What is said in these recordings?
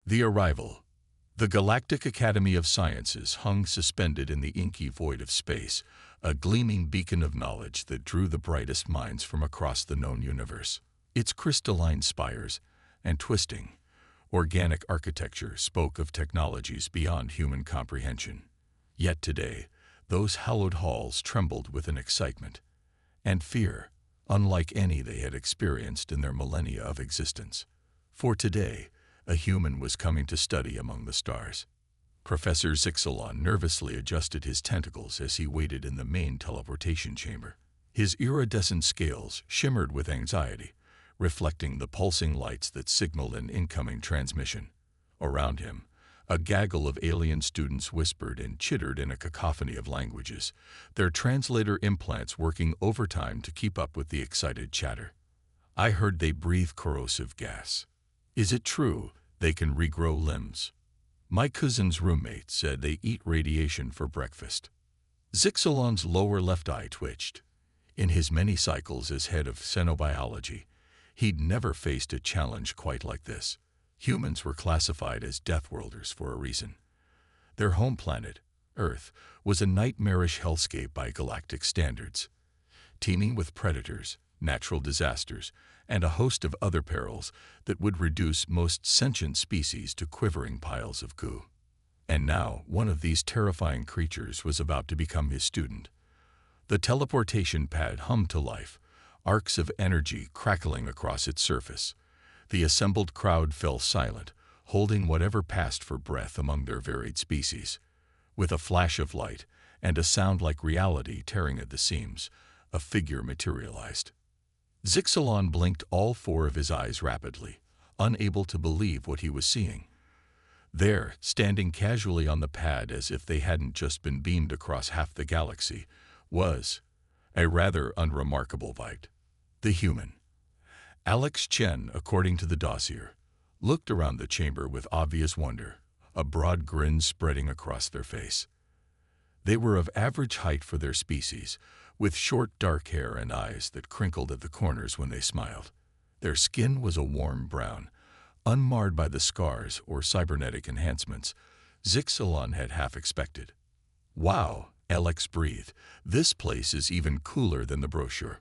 The arrival. The Galactic Academy of Sciences hung suspended in the inky void of space, a gleaming beacon of knowledge that drew the brightest minds from across the known universe. Its crystalline spires and twisting, organic architecture spoke of technologies beyond human comprehension. Yet today, those hallowed halls trembled with an excitement and fear unlike any they had experienced in their millennia of existence. For today, a human was coming to study among the stars. Professor Zixalon nervously adjusted his tentacles as he waited in the main teleportation chamber. His iridescent scales shimmered with anxiety, reflecting the pulsing lights that signaled an incoming transmission. Around him, a gaggle of alien students whispered and chittered in a cacophony of languages, their translator implants working overtime to keep up with the excited chatter. I heard they breathe corrosive gas. Is it true they can regrow limbs? My cousin's roommate said they eat radiation for breakfast. Zixalon's lower left eye twitched. In his many cycles as head of xenobiology, he'd never faced a challenge quite like this. Humans were classified as Deathworlders for a reason. Their home planet, Earth, was a nightmarish hellscape by galactic standards, teeming with predators, natural disasters, and a host of other perils that would reduce most sentient species to quivering piles of goo. And now, one of these terrifying creatures was about to become his student. The teleportation pad hummed to life, arcs of energy crackling across its surface. The assembled crowd fell silent, holding whatever passed for breath among their varied species. With a flash of light and a sound like reality tearing at the seams, a figure materialized. Zixalon blinked all four of his eyes rapidly, unable to believe what he was seeing. There, standing casually on the pad as if they hadn't just been beamed across half the galaxy, was a rather unremarkable bite. The human. Alex Chen, according to the dossier, looked around the chamber with obvious wonder, a broad grin spreading across their face. They were of average height for their species, with short dark hair and eyes that crinkled at the corners when they smiled. Their skin was a warm brown, unmarred by the scars or cybernetic enhancements Zixalon had half expected. Wow, Alex breathed. This place is even cooler than the brochure.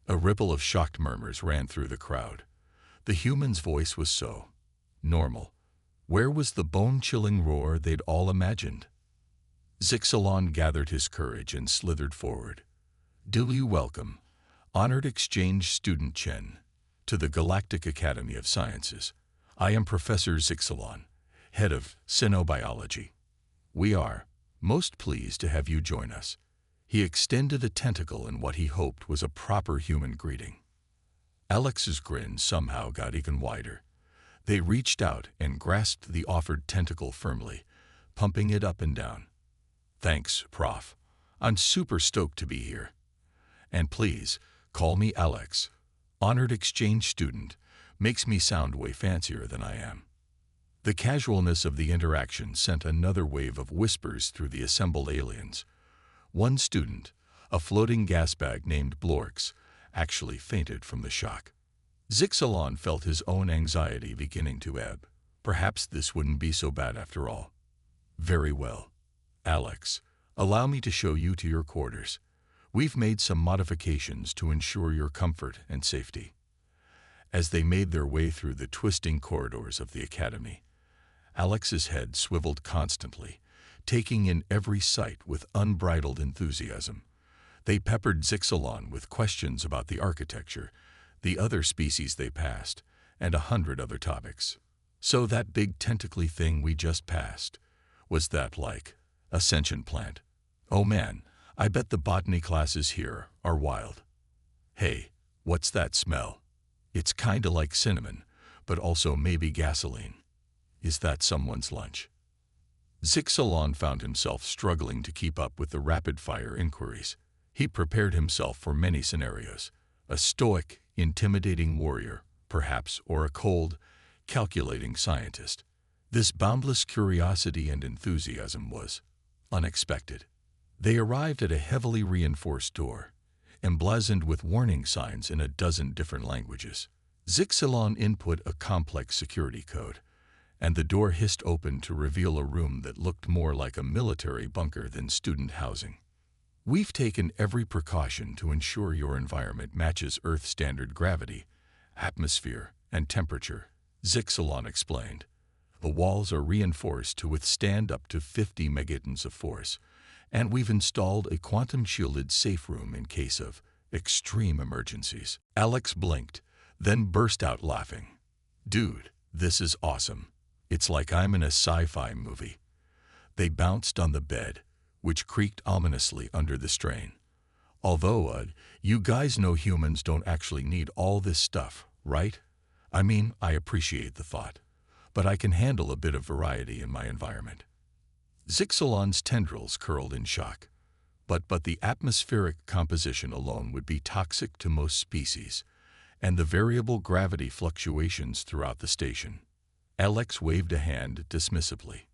A ripple of shocked murmurs ran through the crowd. The human's voice was so normal. Where was the bone-chilling roar they'd all imagined? Zixalon gathered his courage and slithered forward. Do you welcome, honored exchange student Chen, to the Galactic Academy of Sciences. I am Professor Zixalon, head of xenobiology. We are most pleased to have you join us. He extended a tentacle in what he hoped was a proper human greeting. Alex's grin somehow got even wider. They reached out and grasped the offered tentacle firmly, pumping it up and down. Thanks, Prof. I'm super stoked to be here. And please, call me Alex. Honored exchange student makes me sound way fancier than I am. The casualness of the interaction sent another wave of whispers through the assembled aliens. One student, a floating gas bag named Blorks, actually fainted from the shock. Zixalon felt his own anxiety beginning to ebb. Perhaps this wouldn't be so bad after all. Very well. Alex, allow me to show you to your quarters. We've made some modifications to ensure your comfort and safety. As they made their way through the twisting corridors of the academy, Alex's head swiveled constantly, taking in every sight with unbridled enthusiasm. They peppered Zixalon with questions about the architecture, the other species they passed, and 100 other topics. So that big tentacly thing we just passed, was that like a sentient plant? Oh man, I bet the botany classes here are wild. Hey, what's that smell? It's kinda like cinnamon, but also maybe gasoline. Is that someone's lunch? Zixalon found himself struggling to keep up with the rapid-fire inquiries. He prepared himself for many scenarios. A stoic, intimidating warrior, perhaps, or a cold, calculating scientist. This boundless curiosity and enthusiasm was unexpected. They arrived at a heavily reinforced door, emblazoned with warning signs in 12 different languages. Zixalon input a complex security code, and the door hissed open to reveal a room that looked more like a military bunker than student housing. "We've taken every precaution to ensure your environment matches Earth standard gravity, atmosphere, and temperature," Zixalan explained. "The walls are reinforced to withstand up to 50 megatons of force, and we've installed a quantum-shielded safe room in case of extreme emergencies." Alex blinked, then burst out laughing. "Dude, this is awesome. It's like I'm in a sci-fi movie." They bounced on the bed, which creaked ominously under the strain. "Although, you guys know humans don't actually need all this stuff, right? I mean, I appreciate the thought, but I can handle a bit of variety in my environment." Zixalan's tendrils curled in shock. But the atmospheric composition alone would be toxic to most species, and the variable gravity fluctuations throughout the station. Alex waved a hand dismissively.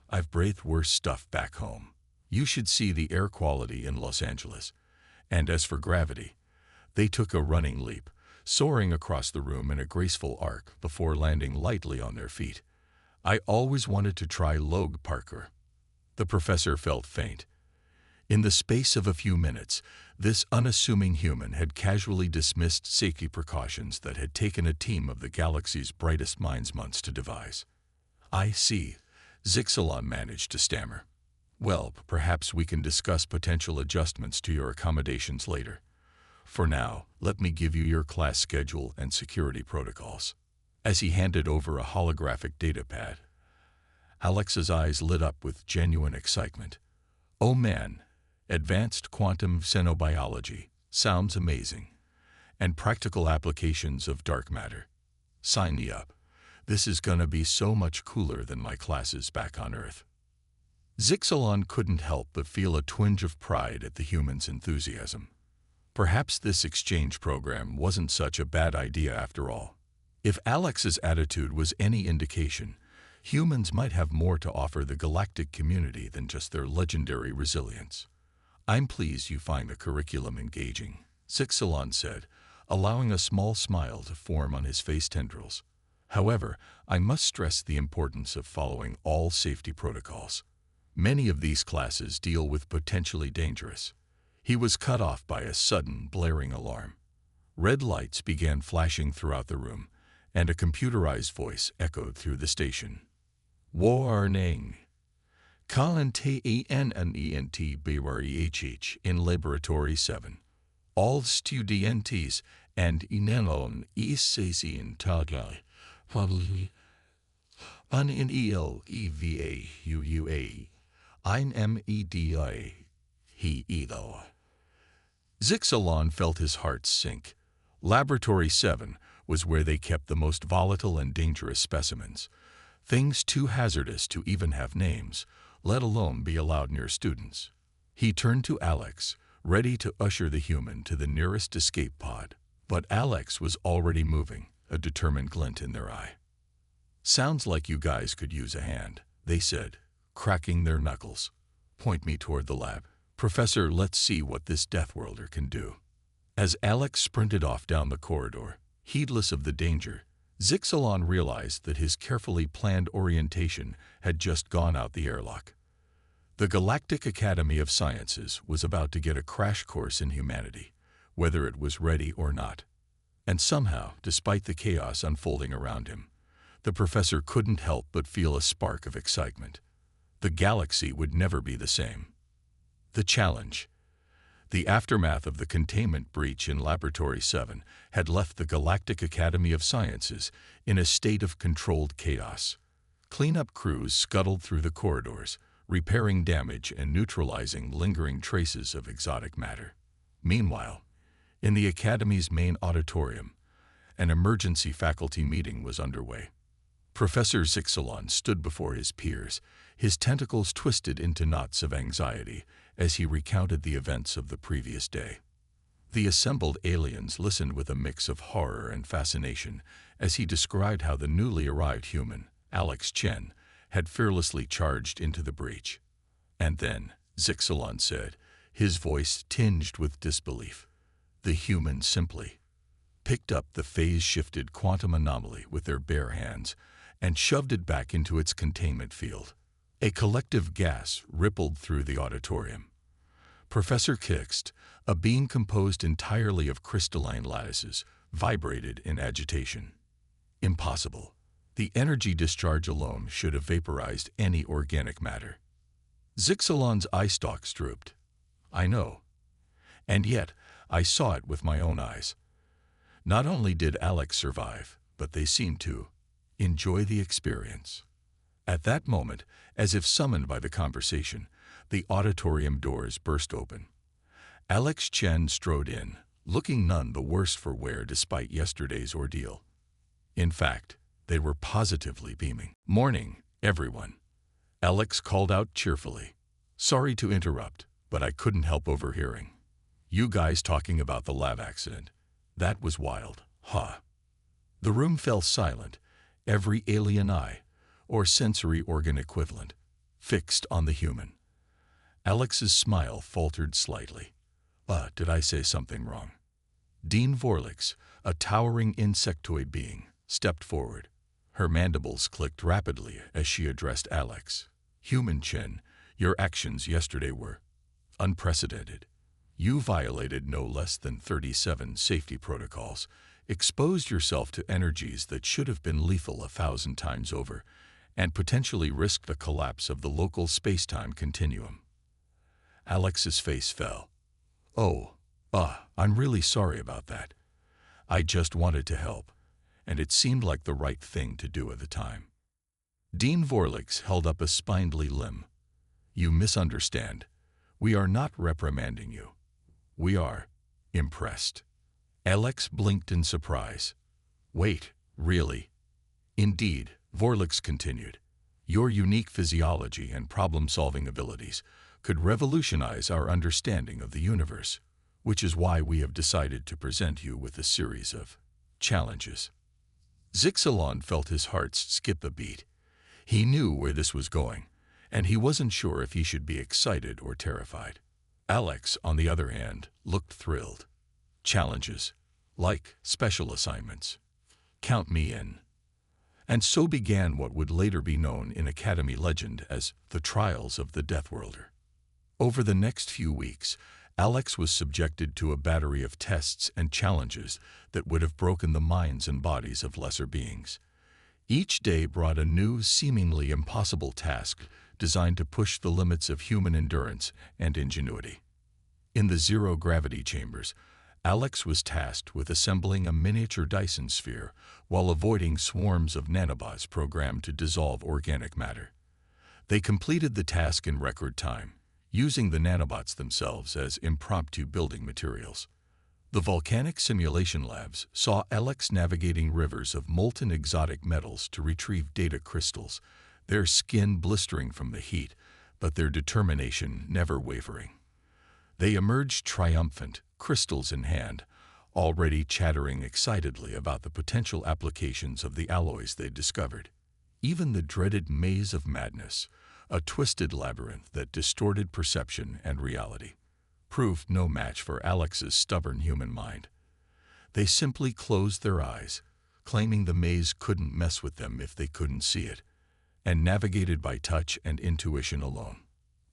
I've breathed worse stuff back home. You should see the air quality in Los Angeles. And as for gravity, they took a running leap, soaring across the room in a graceful arc before landing lightly on their feet. "I always wanted to try log parkour." The professor felt faint. In the space of a few minutes, this unassuming human had casually dismissed safety precautions that had taken a team of the galaxy's brightest minds months to devise. "I see," Zixalan managed to stammer. "Well, perhaps we can discuss potential adjustments to your accommodations later. For now, let me give you your class schedule and security protocols." As he handed over a holographic datapad, Alex's eyes lit up with genuine excitement. "Oh man, advanced quantum xenobiology sounds amazing. And practical applications of dark matter. Sign me up. This is gonna be so much cooler than my classes back on Earth." Zixalan couldn't help but feel a twinge of pride at the human's enthusiasm. Perhaps this exchange program wasn't such a bad idea after all. If Alex's attitude was any indication, humans might have more to offer the galactic community than just their legendary resilience. "I'm pleased you find the curriculum engaging," Zixalan said, allowing a small smile to form on his face tendrils. "However, I must stress the importance of following all safety protocols. Many of these classes deal with potentially dangerous." He was cut off by a sudden, blaring alarm. Red lights began flashing throughout the room, and a computerized voice echoed through the station. "Warning! Containment in Laboratory 7. All students and inelon isasian tagai probably unenel eva uua inmedi he edo." Zixalan felt his heart sink. Laboratory 7 was where they kept the most volatile and dangerous specimens, things too hazardous to even have names, let alone be allowed near students. He turned to Alex, ready to usher the human to the nearest escape pod. But Alex was already moving, a determined glint in their eye. "Sounds like you guys could use a hand," they said, cracking their knuckles. "Point me toward the lab. Professor, let's see what this Deathworlder can do." As Alex sprinted off down the corridor, heedless of the danger, Zixalan realized that his carefully planned orientation had just gone out the airlock. The Galactic Academy of Sciences was about to get a crash course in humanity, whether it was ready or not. And somehow, despite the chaos unfolding around him, the professor couldn't help but feel a spark of excitement. The galaxy would never be the same. The challenge. The aftermath of the containment breach in Laboratory 7 had left the Galactic Academy of Sciences in a state of controlled chaos. Cleanup crews scuttled through the corridors, repairing damage and neutralizing lingering traces of exotic matter. Meanwhile, in the Academy's main auditorium, an emergency faculty meeting was underway. Professor Zixalan stood before his peers, his tentacles twisted into knots of anxiety as he recounted the events of the previous day. The assembled aliens listened with a mix of horror and fascination as he described how the newly arrived human, Alex Chen, had fearlessly charged into the breach. And then, Zixalan said, his voice tinged with disbelief, the human simply picked up the phase-shifted quantum anomaly with their bare hands and shoved it back into its containment field. A collective gas rippled through the auditorium. Professor Kixt, a being composed entirely of crystalline lattices, vibrated in agitation. Impossible. The energy discharge alone should have vaporized any organic matter. Zixalan's eye stalks drooped. I know. And yet, I saw it with my own eyes. Not only did Alex survive, but they seemed to enjoy the experience. At that moment, as if summoned by the conversation, the auditorium doors burst open. Alex Chen strode in, looking none the worse for wear despite yesterday's ordeal. In fact, they were positively beaming. "Morning, everyone," Alex called out cheerfully. "Sorry to interrupt, but I couldn't help overhearing you guys talking about the lab accident. That was wild, huh?" The room fell silent, every alien eye, or sensory organ equivalent, fixed on the human. Alex's smile faltered slightly. Did I say something wrong?" Dean Vorlix, a towering insectoid being, stepped forward. Her mandibles clicked rapidly as she addressed Alex. "Human Chen, your actions yesterday were unprecedented. You violated no less than 37 safety protocols, exposed yourself to energies that should have been lethal 1,000 times over, and potentially risked the collapse of the local space-time continuum." Alex's face fell. I'm really sorry about that. I just wanted to help, and it seemed like the right thing to do at the time." Dean Vorlix held up a spindly limb. "You misunderstand. We are not reprimanding you. We are impressed." Alex blinked in surprise. "Wait, really?" "Indeed," Vorlix continued. "Your unique physiology and problem-solving abilities could revolutionize our understanding of the universe, which is why we have decided to present you with a series of challenges." Zixalan felt his heart skip a beat. He knew where this was going, and he wasn't sure if he should be excited or terrified. Alex, on the other hand, looked thrilled. Challenges, like special assignments. Count me in. And so began what would later be known in Academy legend as the Trials of the Deathworlder. Over the next few weeks, Alex was subjected to a battery of tests and challenges that would have broken the minds and bodies of lesser beings. Each day brought a new, seemingly impossible task designed to push the limits of human endurance and ingenuity. In the zero-gravity chambers, Alex was tasked with assembling a miniature Dyson sphere while avoiding swarms of nanobots programmed to dissolve organic matter. They completed the task in record time, using the nanobots themselves as impromptu building materials. The volcanic simulation labs saw Alex navigating rivers of molten exotic metals to retrieve data crystals, their skin blistering from the heat, but their determination never wavering. They emerged triumphant, crystals in hand, already chattering excitedly about the potential applications of the alloys they discovered. Even the dreaded maze of madness, a twisted labyrinth that distorted perception and reality, proved no match for Alex's stubborn human mind. They simply closed their eyes, claiming the maze couldn't mess with them if they couldn't see it, and navigated by touch and intuition alone.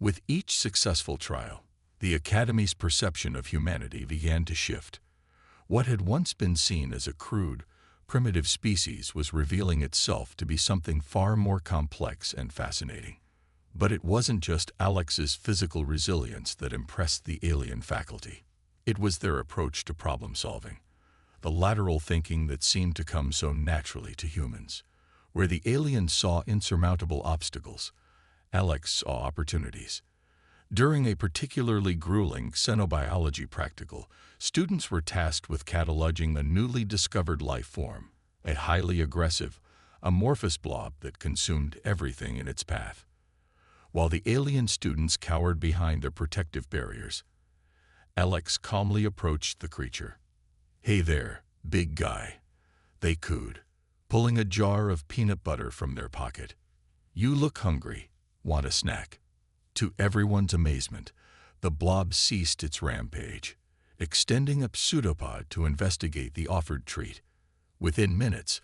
With each successful trial, the Academy's perception of humanity began to shift. What had once been seen as a crude, primitive species was revealing itself to be something far more complex and fascinating. But it wasn't just Alex's physical resilience that impressed the alien faculty. It was their approach to problem-solving, the lateral thinking that seemed to come so naturally to humans. Where the aliens saw insurmountable obstacles, Alex saw opportunities. During a particularly grueling xenobiology practical, students were tasked with cataloging a newly discovered life form, a highly aggressive, amorphous blob that consumed everything in its path. While the alien students cowered behind their protective barriers, Alex calmly approached the creature. "Hey there, big guy," they cooed, pulling a jar of peanut butter from their pocket. "You look hungry. Want a snack?" To everyone's amazement, the blob ceased its rampage, extending a pseudopod to investigate the offered treat. Within minutes,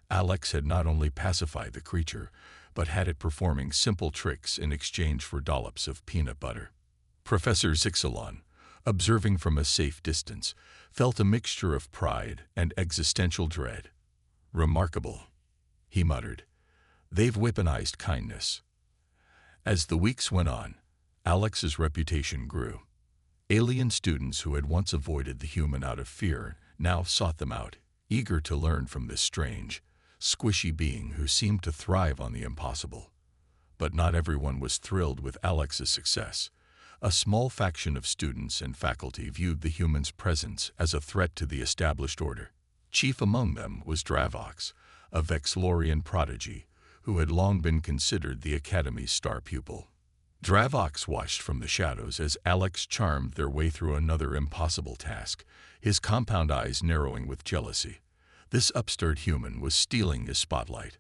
Alex had not only pacified the creature, but had it performing simple tricks in exchange for dollops of peanut butter. Professor Zixalon, observing from a safe distance, felt a mixture of pride and existential dread. "Remarkable," he muttered. "They've weaponized kindness." As the weeks went on, Alex's reputation grew. Alien students who had once avoided the human out of fear now sought them out, eager to learn from this strange, squishy being who seemed to thrive on the impossible. But not everyone was thrilled with Alex's success. A small faction of students and faculty viewed the human's presence as a threat to the established order. Chief among them was Dravox, a Vexlorian prodigy, who had long been considered the Academy's star pupil. Dravox watched from the shadows as Alex charmed their way through another impossible task, his compound eyes narrowing with jealousy. This upstart human was stealing his spotlight,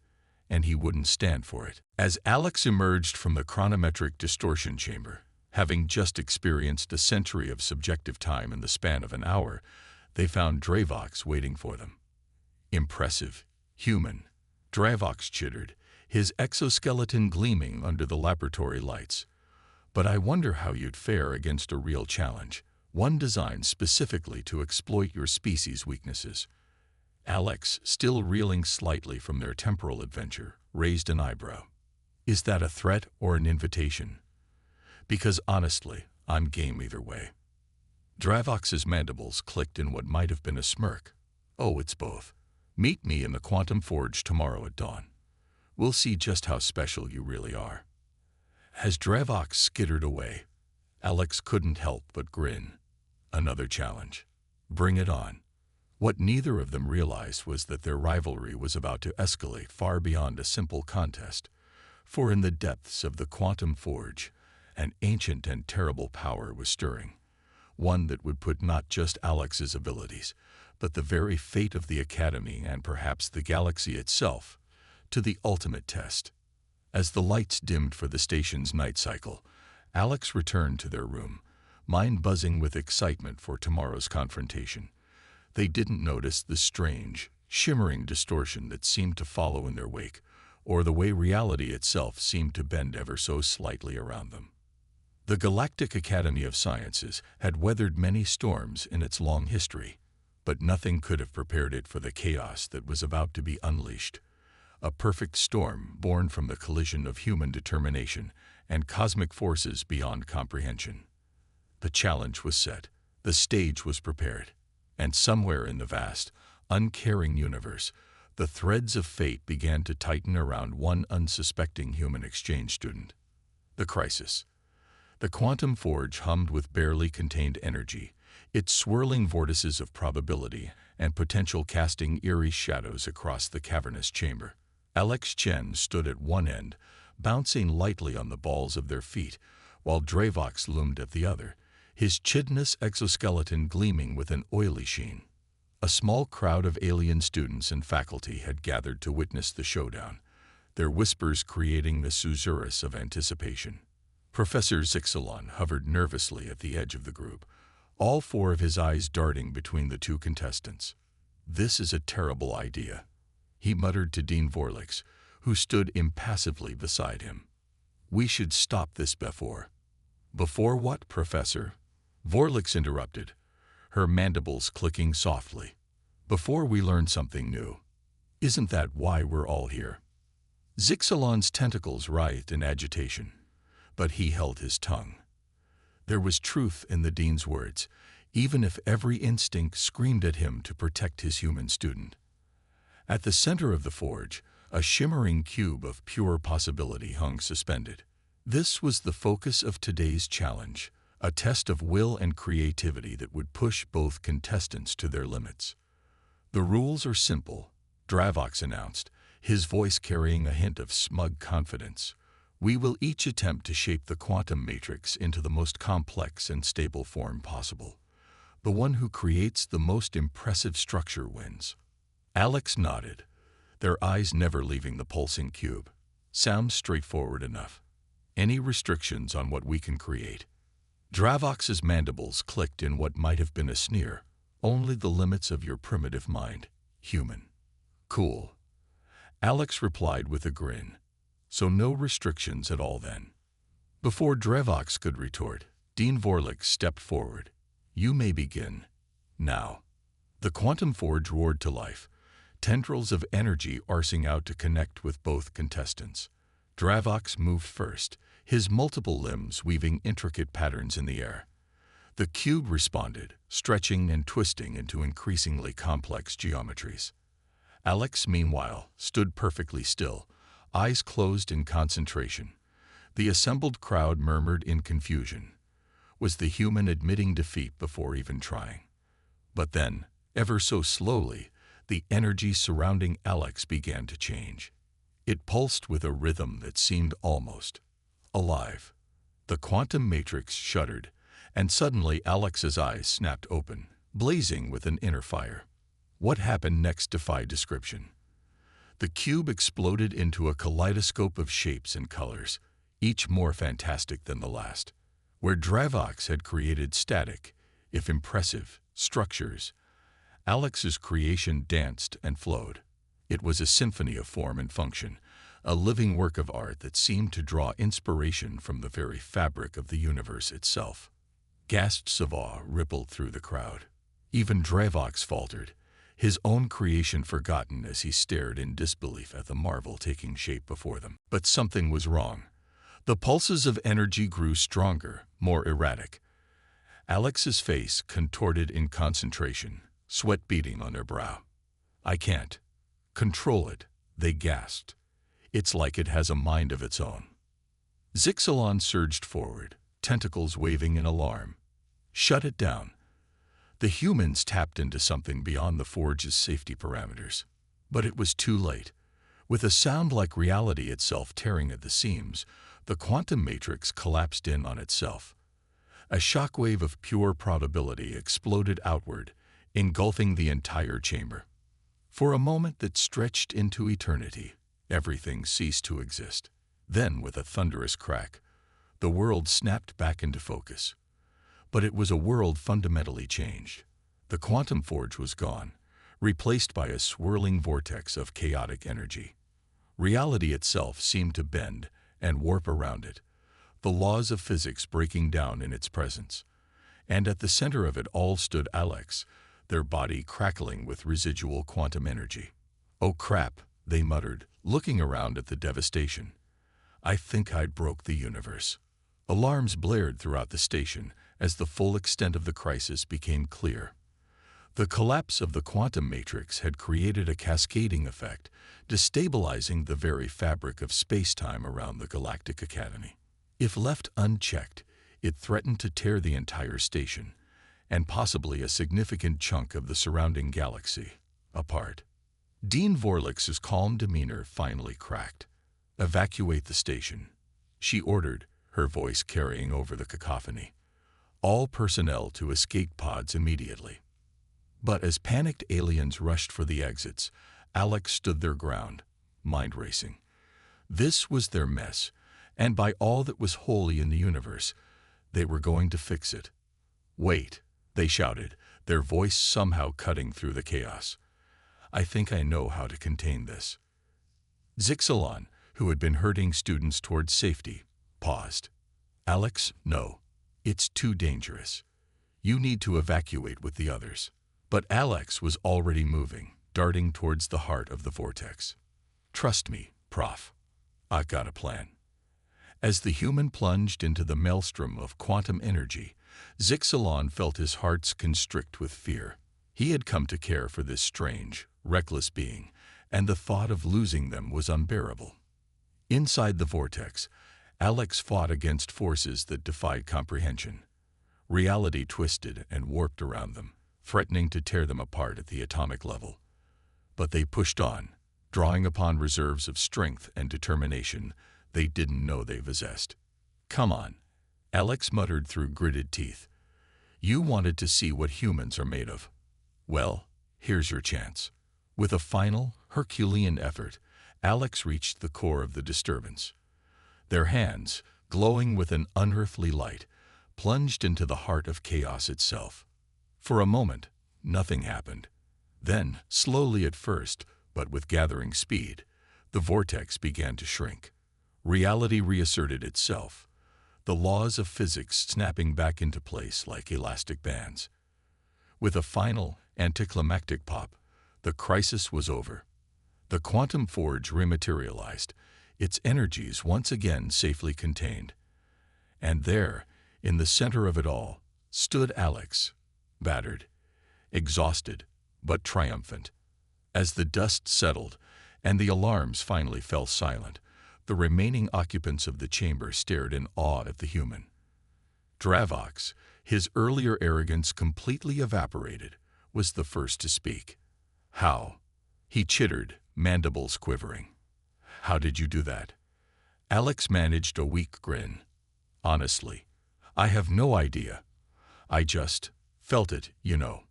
and he wouldn't stand for it. As Alex emerged from the chronometric distortion chamber, having just experienced a century of subjective time in the span of an hour, they found Dravox waiting for them. "Impressive. Human," Dravox chittered, his exoskeleton gleaming under the laboratory lights. "But I wonder how you'd fare against a real challenge, one designed specifically to exploit your species' weaknesses." Alex, still reeling slightly from their temporal adventure, raised an eyebrow. "Is that a threat or an invitation? Because honestly, I'm game either way." Dravox's mandibles clicked in what might have been a smirk. "Oh, it's both. Meet me in the Quantum Forge tomorrow at dawn. We'll see just how special you really are." As Dravox skittered away, Alex couldn't help but grin. Another challenge. Bring it on. What neither of them realized was that their rivalry was about to escalate far beyond a simple contest, for in the depths of the Quantum Forge, an ancient and terrible power was stirring, one that would put not just Alex's abilities, but the very fate of the Academy and perhaps the galaxy itself, to the ultimate test. As the lights dimmed for the station's night cycle, Alex returned to their room, mind buzzing with excitement for tomorrow's confrontation. They didn't notice the strange, shimmering distortion that seemed to follow in their wake, or the way reality itself seemed to bend ever so slightly around them. The Galactic Academy of Sciences had weathered many storms in its long history, but nothing could have prepared it for the chaos that was about to be unleashed. A perfect storm born from the collision of human determination and cosmic forces beyond comprehension. The challenge was set, the stage was prepared, and somewhere in the vast, uncaring universe, the threads of fate began to tighten around one unsuspecting human exchange student. The crisis. The Quantum Forge hummed with barely contained energy, its swirling vortices of probability and potential casting eerie shadows across the cavernous chamber. Alex Chen stood at one end, bouncing lightly on the balls of their feet, while Dravox loomed at the other, his chitinous exoskeleton gleaming with an oily sheen. A small crowd of alien students and faculty had gathered to witness the showdown, their whispers creating the susurrus of anticipation. Professor Zixalon hovered nervously at the edge of the group, all four of his eyes darting between the two contestants. "This is a terrible idea," he muttered to Dean Vorlix, who stood impassively beside him. "We should stop this before." "Before what, Professor?" Vorlix interrupted, her mandibles clicking softly. "Before we learn something new. Isn't that why we're all here?" Zixalon's tentacles writhed in agitation, but he held his tongue. There was truth in the dean's words, even if every instinct screamed at him to protect his human student. At the center of the forge, a shimmering cube of pure possibility hung suspended. This was the focus of today's challenge, a test of will and creativity that would push both contestants to their limits. "The rules are simple," Dravox announced, his voice carrying a hint of smug confidence. "We will each attempt to shape the quantum matrix into the most complex and stable form possible. The one who creates the most impressive structure wins." Alex nodded, their eyes never leaving the pulsing cube. "Sounds straightforward enough. Any restrictions on what we can create?" Dravox's mandibles clicked in what might have been a sneer. "Only the limits of your primitive mind, human." "Cool." Alex replied with a grin. So no restrictions at all then. Before Drevox could retort, Dean Vorlich stepped forward. You may begin. Now. The quantum forge roared to life, tendrils of energy arsing out to connect with both contestants. Drevox moved first, his multiple limbs weaving intricate patterns in the air. The cube responded, stretching and twisting into increasingly complex geometries. Alex, meanwhile, stood perfectly still, eyes closed in concentration. The assembled crowd murmured in confusion. Was the human admitting defeat before even trying? But then, ever so slowly, the energy surrounding Alex began to change. It pulsed with a rhythm that seemed almost alive. The quantum matrix shuddered, and suddenly Alex's eyes snapped open, blazing with an inner fire. What happened next defied description. The cube exploded into a kaleidoscope of shapes and colors, each more fantastic than the last. Where Drevox had created static, if impressive, structures, Alex's creation danced and flowed. It was a symphony of form and function, a living work of art that seemed to draw inspiration from the very fabric of the universe itself. Gasps of awe rippled through the crowd. Even Drevox faltered, his own creation forgotten as he stared in disbelief at the marvel taking shape before them. But something was wrong. The pulses of energy grew stronger, more erratic. Alex's face contorted in concentration, sweat beading on her brow. I can't control it, they gasped. It's like it has a mind of its own. Zixalan surged forward, tentacles waving in alarm. Shut it down. The humans tapped into something beyond the forge's safety parameters. But it was too late. With a sound like reality itself tearing at the seams, the quantum matrix collapsed in on itself. A shockwave of pure probability exploded outward, engulfing the entire chamber. For a moment that stretched into eternity, everything ceased to exist. Then, with a thunderous crack, the world snapped back into focus. But it was a world fundamentally changed. The quantum forge was gone, replaced by a swirling vortex of chaotic energy. Reality itself seemed to bend and warp around it, the laws of physics breaking down in its presence. And at the center of it all stood Alex, their body crackling with residual quantum energy. Oh crap, they muttered, looking around at the devastation. I think I'd broke the universe. Alarms blared throughout the station as the full extent of the crisis became clear. The collapse of the quantum matrix had created a cascading effect, destabilizing the very fabric of space-time around the Galactic Academy. If left unchecked, it threatened to tear the entire station, and possibly a significant chunk of the surrounding galaxy, apart. Dean Vorlich's calm demeanor finally cracked. Evacuate the station, she ordered, her voice carrying over the cacophony. All personnel to escape pods immediately. But as panicked aliens rushed for the exits, Alex stood their ground, mind racing. This was their mess, and by all that was holy in the universe, they were going to fix it. Wait, they shouted, their voice somehow cutting through the chaos. I think I know how to contain this. Zixalan, who had been herding students towards safety, paused. Alex, no. It's too dangerous. You need to evacuate with the others. But Alex was already moving, darting towards the heart of the vortex. Trust me, Prof. I've got a plan. As the human plunged into the maelstrom of quantum energy, Zixalan felt his heart constrict with fear. He had come to care for this strange, reckless being, and the thought of losing them was unbearable. Inside the vortex, Alex fought against forces that defied comprehension. Reality twisted and warped around them, threatening to tear them apart at the atomic level. But they pushed on, drawing upon reserves of strength and determination they didn't know they possessed. Come on, Alex muttered through gritted teeth. You wanted to see what humans are made of. Well, here's your chance. With a final, Herculean effort, Alex reached the core of the disturbance. Their hands, glowing with an unearthly light, plunged into the heart of chaos itself. For a moment, nothing happened. Then, slowly at first, but with gathering speed, The vortex began to shrink. Reality reasserted itself, the laws of physics snapping back into place like elastic bands. With a final, anticlimactic pop, the crisis was over. The quantum forge rematerialized, its energies once again safely contained. And there, in the center of it all, stood Alex, battered, exhausted, but triumphant. As the dust settled and the alarms finally fell silent, the remaining occupants of the chamber stared in awe at the human. Dravox, his earlier arrogance completely evaporated, was the first to speak. "How?" he chittered, mandibles quivering. "How did you do that?" Alex managed a weak grin. "Honestly, I have no idea. I just felt it, you know.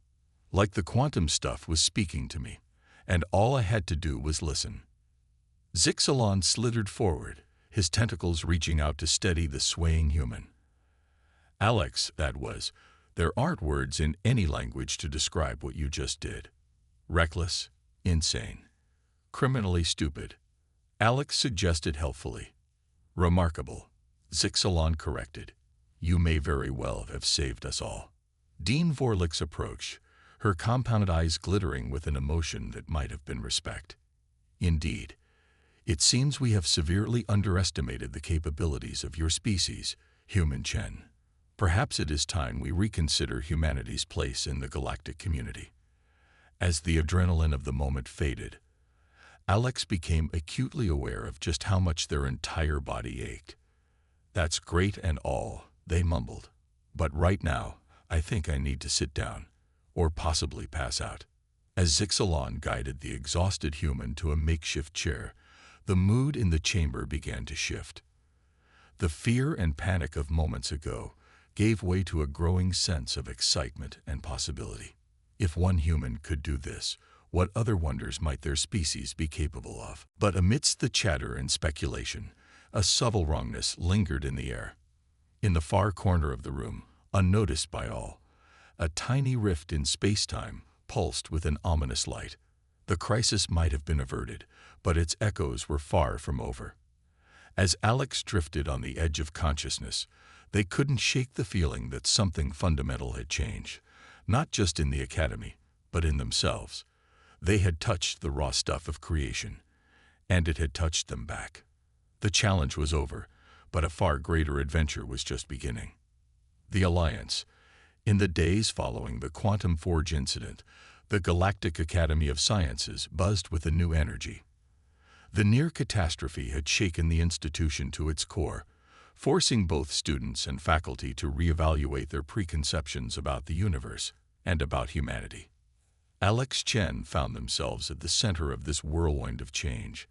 Like the quantum stuff was speaking to me, and all I had to do was listen." Zixalan slithered forward, his tentacles reaching out to steady the swaying human. "Alex, that was. There aren't words in any language to describe what you just did. Reckless, insane, criminally stupid," Alex suggested helpfully. "Remarkable," Zixalan corrected. "You may very well have saved us all." Dean Vorlich's approach, her compound eyes glittering with an emotion that might have been respect. "Indeed, it seems we have severely underestimated the capabilities of your species, human Chen. Perhaps it is time we reconsider humanity's place in the galactic community." As the adrenaline of the moment faded, Alex became acutely aware of just how much their entire body ached. "That's great and all," they mumbled. "But right now, I think I need to sit down, or possibly pass out." As Zixalan guided the exhausted human to a makeshift chair, the mood in the chamber began to shift. The fear and panic of moments ago gave way to a growing sense of excitement and possibility. If one human could do this, what other wonders might their species be capable of? But amidst the chatter and speculation, a subtle wrongness lingered in the air. In the far corner of the room, unnoticed by all, a tiny rift in space-time pulsed with an ominous light. The crisis might have been averted, but its echoes were far from over. As Alex drifted on the edge of consciousness, they couldn't shake the feeling that something fundamental had changed, not just in the academy, but in themselves. They had touched the raw stuff of creation, and it had touched them back. The challenge was over, but a far greater adventure was just beginning. The Alliance. In the days following the Quantum Forge incident, the Galactic Academy of Sciences buzzed with a new energy. The near catastrophe had shaken the institution to its core, forcing both students and faculty to reevaluate their preconceptions about the universe and about humanity. Alex Chen found themselves at the center of this whirlwind of change.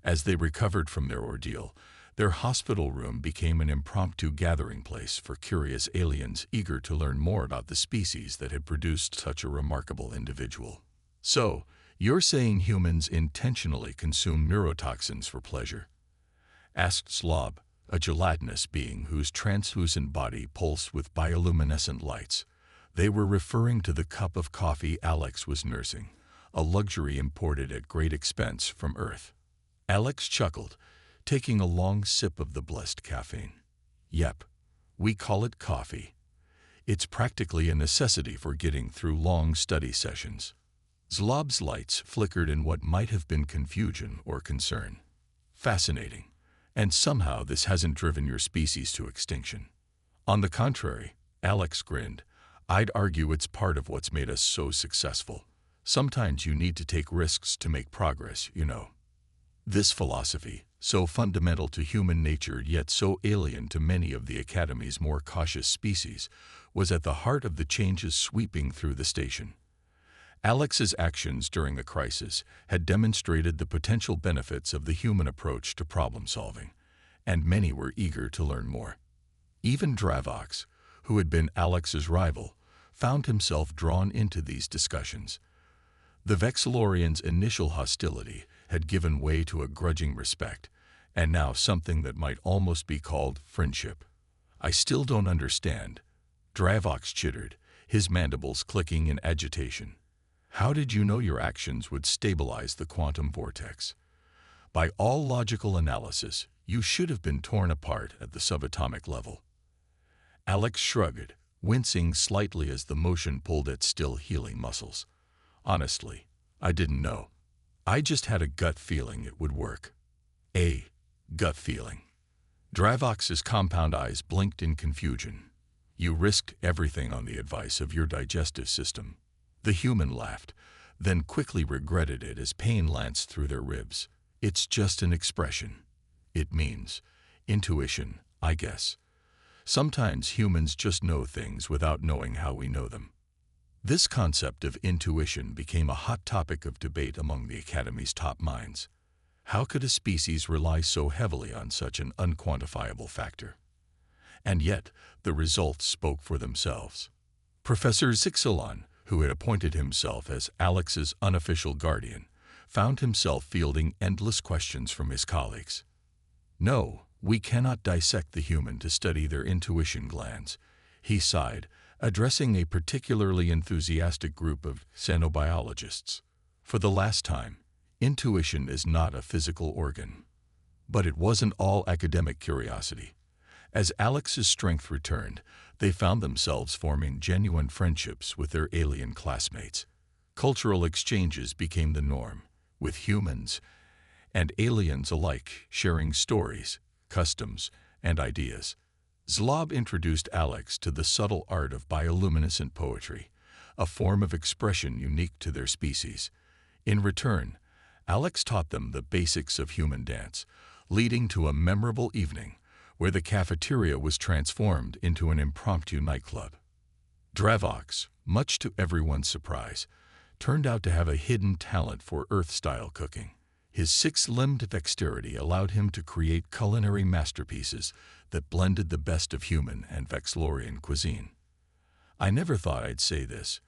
As they recovered from their ordeal, their hospital room became an impromptu gathering place for curious aliens eager to learn more about the species that had produced such a remarkable individual. "So, you're saying humans intentionally consume neurotoxins for pleasure?" asked Slob, a gelatinous being whose translucent body pulsed with bioluminescent lights. They were referring to the cup of coffee Alex was nursing, a luxury imported at great expense from Earth. Alex chuckled, taking a long sip of the blessed caffeine. "Yep, we call it coffee. It's practically a necessity for getting through long study sessions." Zlob's lights flickered in what might have been confusion or concern. "Fascinating. And somehow this hasn't driven your species to extinction." "On the contrary," Alex grinned, "I'd argue it's part of what's made us so successful. Sometimes you need to take risks to make progress, you know." This philosophy, so fundamental to human nature yet so alien to many of the Academy's more cautious species, was at the heart of the changes sweeping through the station. Alex's actions during the crisis had demonstrated the potential benefits of the human approach to problem-solving, and many were eager to learn more. Even Dravox, who had been Alex's rival, found himself drawn into these discussions. The Vexillorians' initial hostility had given way to a grudging respect, and now something that might almost be called friendship. "I still don't understand," Dravox chittered, his mandibles clicking in agitation. "How did you know your actions would stabilize the quantum vortex?" By all logical analysis, you should have been torn apart at the subatomic level. Alex shrugged, wincing slightly as the motion pulled at still healing muscles. Honestly, I didn't know. I just had a gut feeling it would work. A gut feeling. Dravox's compound eyes blinked in confusion. You risked everything on the advice of your digestive system. The human laughed, then quickly regretted it as pain lanced through their ribs. It's just an expression. It means intuition, I guess. Sometimes humans just know things without knowing how we know them. This concept of intuition became a hot topic of debate among the Academy's top minds. How could a species rely so heavily on such an unquantifiable factor? And yet, the results spoke for themselves. Professor Zixalan, who had appointed himself as Alex's unofficial guardian, found himself fielding endless questions from his colleagues. No, we cannot dissect the human to study their intuition glands, he sighed, addressing a particularly enthusiastic group of xenobiologists. For the last time, intuition is not a physical organ. But it wasn't all academic curiosity. As Alex's strength returned, they found themselves forming genuine friendships with their alien classmates. Cultural exchanges became the norm, with humans and aliens alike sharing stories, customs, and ideas. Zlob introduced Alex to the subtle art of bioluminescent poetry, a form of expression unique to their species. In return, Alex taught them the basics of human dance, leading to a memorable evening where the cafeteria was transformed into an impromptu nightclub. Dravox, much to everyone's surprise, turned out to have a hidden talent for Earth-style cooking. His six-limbed dexterity allowed him to create culinary masterpieces that blended the best of human and Vexlorian cuisine. I never thought I'd say this.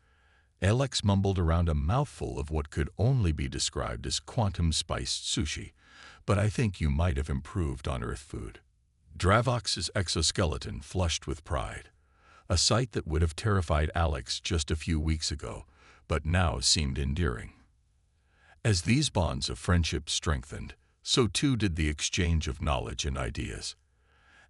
Alex mumbled around a mouthful of what could only be described as quantum-spiced sushi, but I think you might have improved on Earth food. Dravox's exoskeleton flushed with pride, a sight that would have terrified Alex just a few weeks ago, but now seemed endearing. As these bonds of friendship strengthened, so too did the exchange of knowledge and ideas.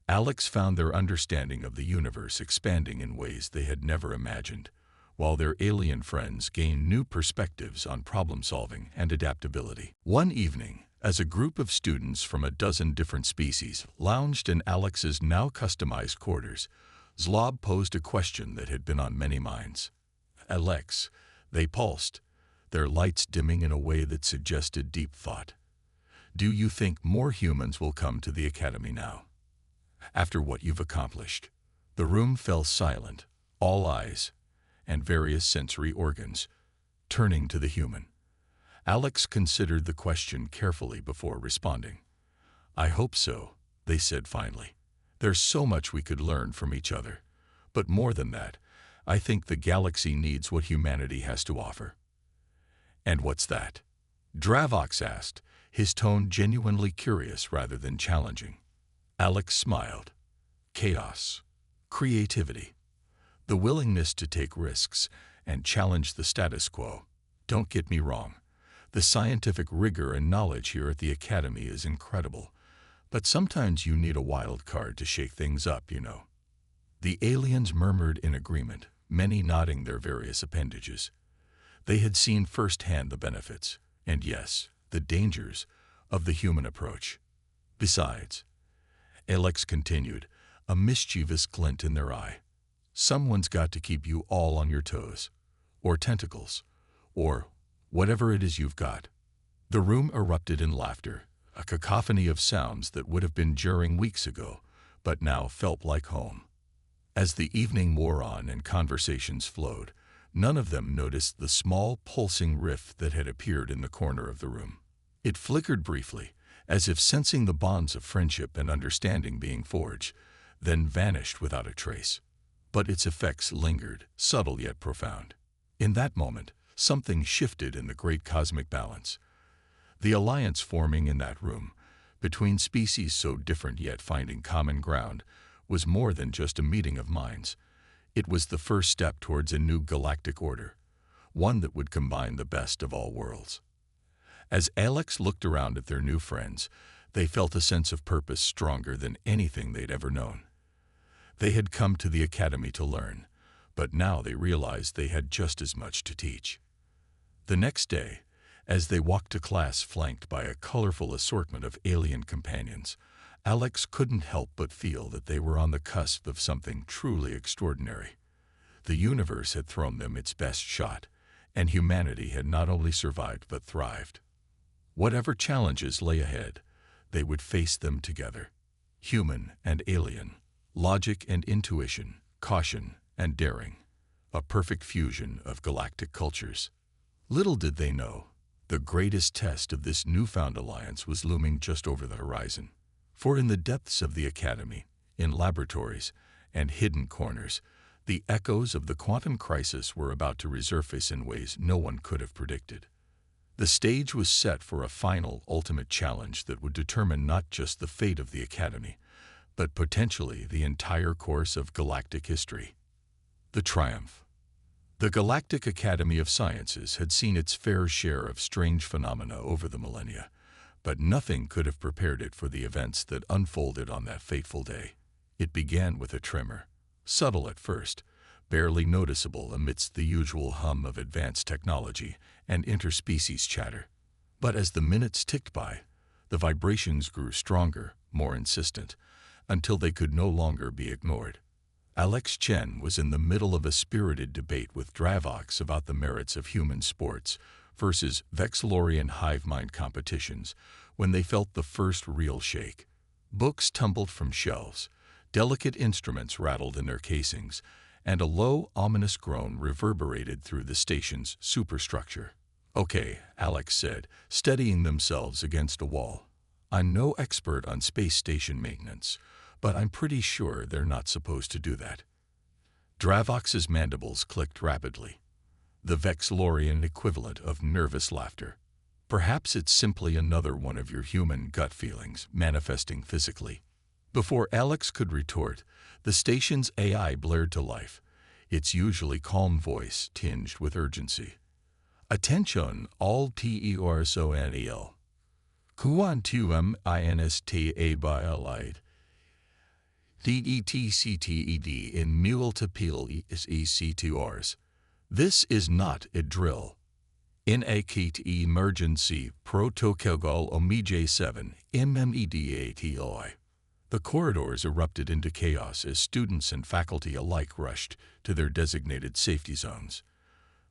Alex found their understanding of the universe expanding in ways they had never imagined, while their alien friends gained new perspectives on problem-solving and adaptability. One evening, as a group of students from a dozen different species lounged in Alex's now customized quarters, Zlob posed a question that had been on many minds. Alex, they pulsed, their lights dimming in a way that suggested deep thought. Do you think more humans will come to the Academy now? After what you've accomplished? The room fell silent, all eyes, and various sensory organs, turning to the human. Alex considered the question carefully before responding. I hope so, they said finally. There's so much we could learn from each other. But more than that, I think the galaxy needs what humanity has to offer. And what's that? Dravox asked, his tone genuinely curious rather than challenging. Alex smiled. Chaos. Creativity. The willingness to take risks and challenge the status quo. Don't get me wrong. The scientific rigor and knowledge here at the Academy is incredible. But sometimes you need a wild card to shake things up, you know. The aliens murmured in agreement, many nodding their various appendages. They had seen firsthand the benefits, and yes, the dangers, of the human approach. Besides, Alex continued, a mischievous glint in their eye. Someone's got to keep you all on your toes, or tentacles, or whatever it is you've got. The room erupted in laughter, a cacophony of sounds that would have been jarring weeks ago, but now felt like home. As the evening wore on and conversations flowed, none of them noticed the small pulsing rift that had appeared in the corner of the room. It flickered briefly, as if sensing the bonds of friendship and understanding being forged, then vanished without a trace. But its effects lingered, subtle yet profound. In that moment, something shifted in the great cosmic balance. The alliance forming in that room, between species so different yet finding common ground, was more than just a meeting of minds. It was the first step towards a new galactic order, one that would combine the best of all worlds. As Alex looked around at their new friends, they felt a sense of purpose stronger than anything they'd ever known. They had come to the academy to learn, but now they realized they had just as much to teach. The next day, as they walked to class flanked by a colorful assortment of alien companions, Alex couldn't help but feel that they were on the cusp of something truly extraordinary. The universe had thrown them its best shot, and humanity had not only survived but thrived. Whatever challenges lay ahead, they would face them together. Human and alien, logic and intuition, caution and daring, a perfect fusion of galactic cultures. Little did they know, the greatest test of this newfound alliance was looming just over the horizon. For in the depths of the academy, in laboratories and hidden corners, the echoes of the quantum crisis were about to resurface in ways no one could have predicted. The stage was set for a final, ultimate challenge that would determine not just the fate of the academy, but potentially the entire course of galactic history. The triumph. The Galactic Academy of Sciences had seen its fair share of strange phenomena over the millennia, but nothing could have prepared it for the events that unfolded on that fateful day. It began with a tremor, subtle at first, barely noticeable amidst the usual hum of advanced technology and interspecies chatter. But as the minutes ticked by, the vibrations grew stronger, more insistent, until they could no longer be ignored. Alex Chen was in the middle of a spirited debate with Dravox about the merits of human sports versus Vexillorian hive mind competitions when they felt the first real shake. Books tumbled from shelves, delicate instruments rattled in their casings, and a low, ominous groan reverberated through the station's superstructure. "Okay," Alex said, steadying themselves against a wall. "I'm no expert on space station maintenance, but I'm pretty sure they're not supposed to do that." Dravox's mandibles clicked rapidly, the Vexillorian equivalent of nervous laughter. "Perhaps it's simply another one of your human gut feelings manifesting physically." Before Alex could retort, the station's AI blared to life, its usually calm voice tinged with urgency. "Attention, all personnel. Quantum insta biolite. DETCTED in multiple EC2Rs. This is not a drill. In a kit emergency protocol omega 7 MMEDATOI. The corridors erupted into chaos as students and faculty alike rushed to their designated safety zones.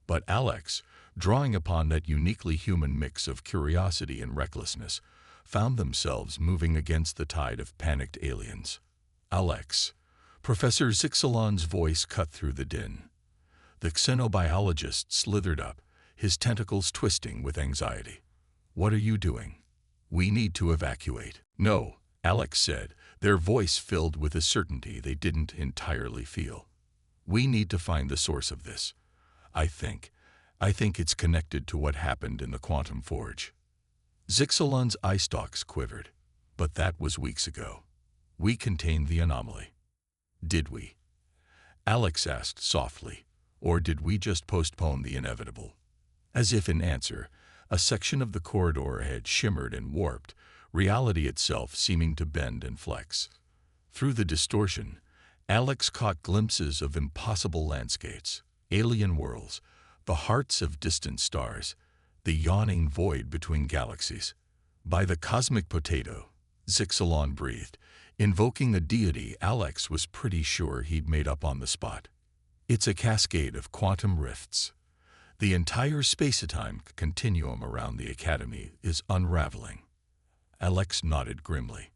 But Alex, drawing upon that uniquely human mix of curiosity and recklessness, found themselves moving against the tide of panicked aliens. "Alex," Professor Zixalan's voice cut through the din. The xenobiologist slithered up, his tentacles twisting with anxiety. "What are you doing?" "We need to evacuate." "No," Alex said, their voice filled with a certainty they didn't entirely feel. "We need to find the source of this. I think it's connected to what happened in the quantum forge." Zixalan's eye stalks quivered. "But that was weeks ago. We contained the anomaly." "Did we?" Alex asked softly. "Or did we just postpone the inevitable?" As if in answer, a section of the corridor ahead shimmered and warped, reality itself seeming to bend and flex. Through the distortion, Alex caught glimpses of impossible landscapes, alien worlds, the hearts of distant stars, the yawning void between galaxies. "By the cosmic potato," Zixalan breathed, invoking a deity Alex was pretty sure he'd made up on the spot. "It's a cascade of quantum rifts. The entire space-time continuum around the Academy is unraveling." Alex nodded grimly.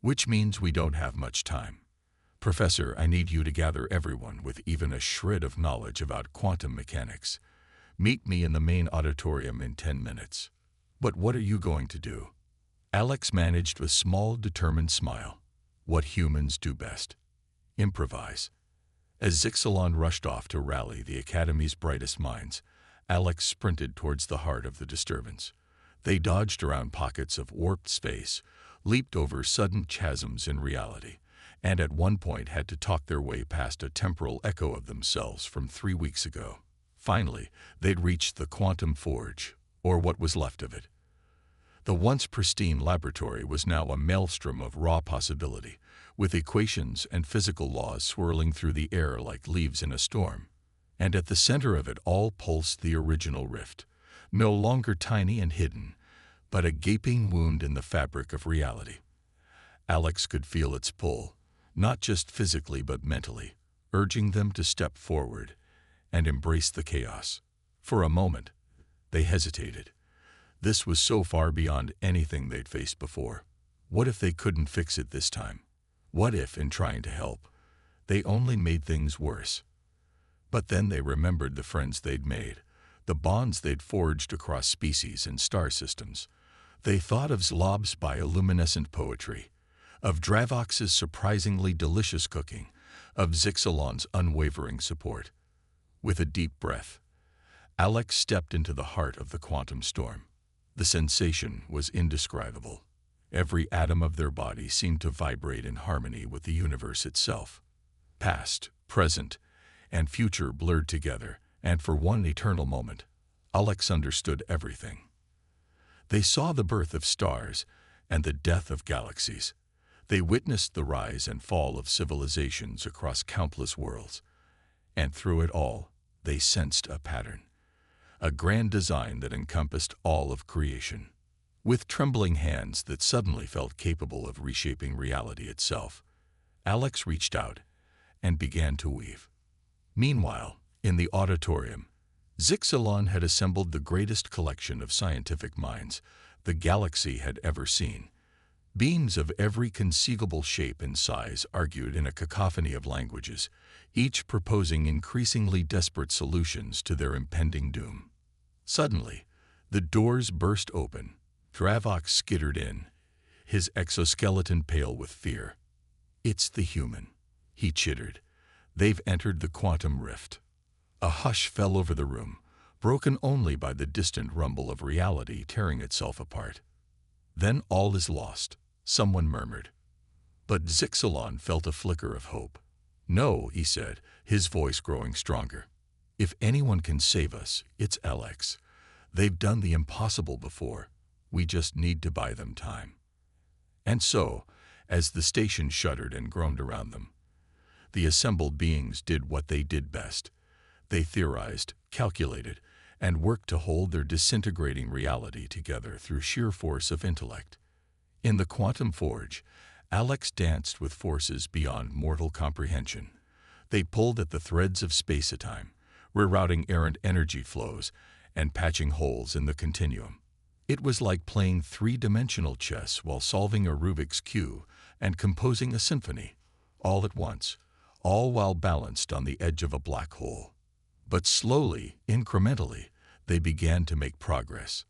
"Which means we don't have much time. Professor, I need you to gather everyone with even a shred of knowledge about quantum mechanics. Meet me in the main auditorium in 10 minutes. "But what are you going to do?" Alex managed a small, determined smile. "What humans do best. Improvise." As Zixalan rushed off to rally the Academy's brightest minds, Alex sprinted towards the heart of the disturbance. They dodged around pockets of warped space, leaped over sudden chasms in reality, and at one point had to talk their way past a temporal echo of themselves from 3 weeks ago. Finally, they'd reached the quantum forge, or what was left of it. The once pristine laboratory was now a maelstrom of raw possibility, with equations and physical laws swirling through the air like leaves in a storm. And at the center of it all pulsed the original rift, no longer tiny and hidden, but a gaping wound in the fabric of reality. Alex could feel its pull, not just physically but mentally, urging them to step forward and embrace the chaos. For a moment, they hesitated. This was so far beyond anything they'd faced before. What if they couldn't fix it this time? What if, in trying to help, they only made things worse? But then they remembered the friends they'd made, the bonds they'd forged across species and star systems. They thought of Zlob's bioluminescent poetry, of Dravox's surprisingly delicious cooking, of Zixalan's unwavering support. With a deep breath, Alex stepped into the heart of the quantum storm. The sensation was indescribable. Every atom of their body seemed to vibrate in harmony with the universe itself. Past, present, and future blurred together, and for one eternal moment, Alex understood everything. They saw the birth of stars and the death of galaxies. They witnessed the rise and fall of civilizations across countless worlds. And through it all, they sensed a pattern, a grand design that encompassed all of creation. With trembling hands that suddenly felt capable of reshaping reality itself, Alex reached out and began to weave. Meanwhile, in the auditorium, Zixalan had assembled the greatest collection of scientific minds the galaxy had ever seen. Beings of every conceivable shape and size argued in a cacophony of languages, each proposing increasingly desperate solutions to their impending doom. Suddenly, the doors burst open. Dravox skittered in, his exoskeleton pale with fear. "It's the human," he chittered. "They've entered the quantum rift." A hush fell over the room, broken only by the distant rumble of reality tearing itself apart. "Then all is lost," someone murmured. But Zixalan felt a flicker of hope. "No," he said, his voice growing stronger. "If anyone can save us, it's Alex. They've done the impossible before. We just need to buy them time." And so, as the station shuddered and groaned around them, the assembled beings did what they did best. They theorized, calculated, and worked to hold their disintegrating reality together through sheer force of intellect. In the quantum forge, Alex danced with forces beyond mortal comprehension. They pulled at the threads of space-time, rerouting errant energy flows and patching holes in the continuum. It was like playing three-dimensional chess while solving a Rubik's Cube and composing a symphony, all at once, all while balanced on the edge of a black hole. But slowly, incrementally, they began to make progress.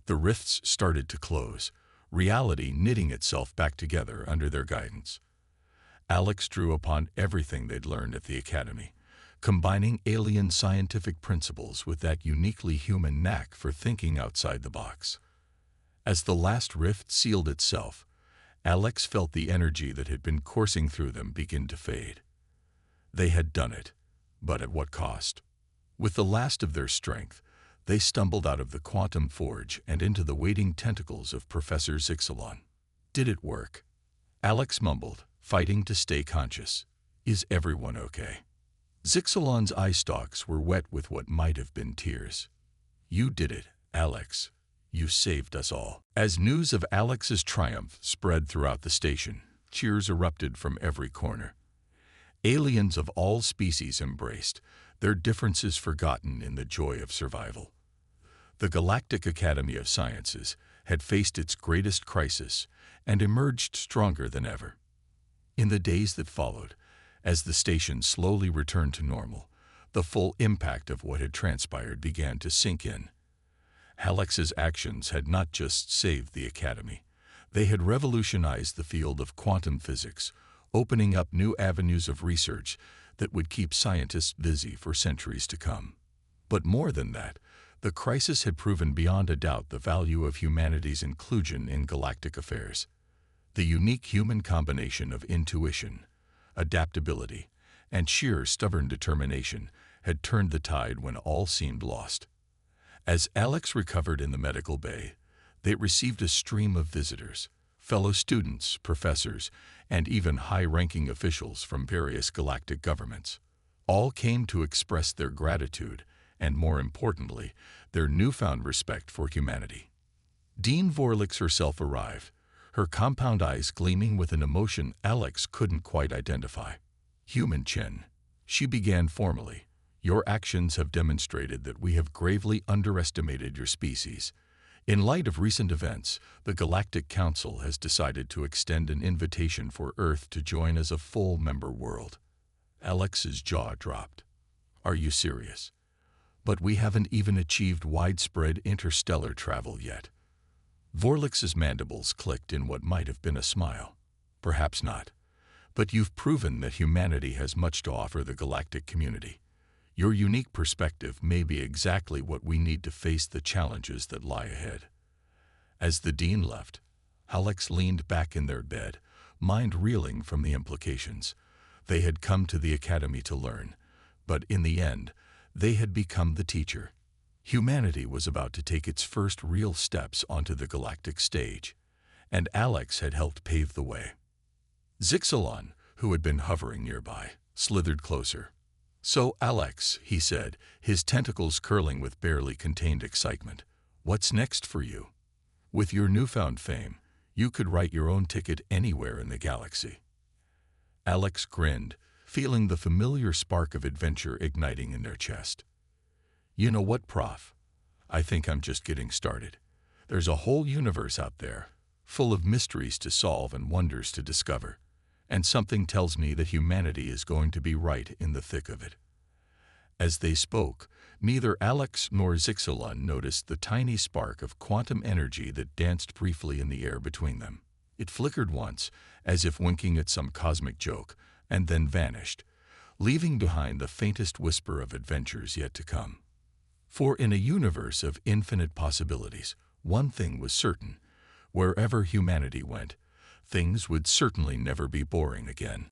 The rifts started to close, reality knitting itself back together under their guidance. Alex drew upon everything they'd learned at the academy, combining alien scientific principles with that uniquely human knack for thinking outside the box. As the last rift sealed itself, Alex felt the energy that had been coursing through them begin to fade. They had done it, but at what cost? With the last of their strength, they stumbled out of the quantum forge and into the waiting tentacles of Professor Zixalan. Did it work? Alex mumbled, fighting to stay conscious. "Is everyone okay?" Zixalan's eye stalks were wet with what might have been tears. "You did it, Alex. You saved us all." As news of Alex's triumph spread throughout the station, cheers erupted from every corner. Aliens of all species embraced, their differences forgotten in the joy of survival. The Galactic Academy of Sciences had faced its greatest crisis and emerged stronger than ever. In the days that followed, as the station slowly returned to normal, the full impact of what had transpired began to sink in. Alex's actions had not just saved the Academy. They had revolutionized the field of quantum physics, opening up new avenues of research that would keep scientists busy for centuries to come. But more than that, the crisis had proven beyond a doubt the value of humanity's inclusion in galactic affairs. The unique human combination of intuition, adaptability, and sheer stubborn determination had turned the tide when all seemed lost. As Alex recovered in the medical bay, They received a stream of visitors, fellow students, professors, and even high-ranking officials from various galactic governments. All came to express their gratitude and, more importantly, their newfound respect for humanity. Dean Vorlix herself arrived, her compound eyes gleaming with an emotion Alex couldn't quite identify. Human Chen, she began formally, your actions have demonstrated that we have gravely underestimated your species. In light of recent events, the Galactic Council has decided to extend an invitation for Earth to join as a full member world. Alex's jaw dropped. Are you serious? But we haven't even achieved widespread interstellar travel yet. Vorlix's mandibles clicked in what might have been a smile. Perhaps not. But you've proven that humanity has much to offer the galactic community. Your unique perspective may be exactly what we need to face the challenges that lie ahead. As the dean left, Alex leaned back in their bed, mind reeling from the implications. They had come to the academy to learn, but in the end, they had become the teacher. Humanity was about to take its first real steps onto the galactic stage, and Alex had helped pave the way. Zixalan, who had been hovering nearby, slithered closer. So, Alex, he said, his tentacles curling with barely contained excitement, what's next for you? With your newfound fame, you could write your own ticket anywhere in the galaxy. Alex grinned, feeling the familiar spark of adventure igniting in their chest. You know what, Prof? I think I'm just getting started. There's a whole universe out there, full of mysteries to solve and wonders to discover. And something tells me that humanity is going to be right in the thick of it. As they spoke, neither Alex nor Zixalan noticed the tiny spark of quantum energy that danced briefly in the air between them. It flickered once, as if winking at some cosmic joke, and then vanished, leaving behind the faintest whisper of adventures yet to come. For in a universe of infinite possibilities, one thing was certain: wherever humanity went, things would certainly never be boring again.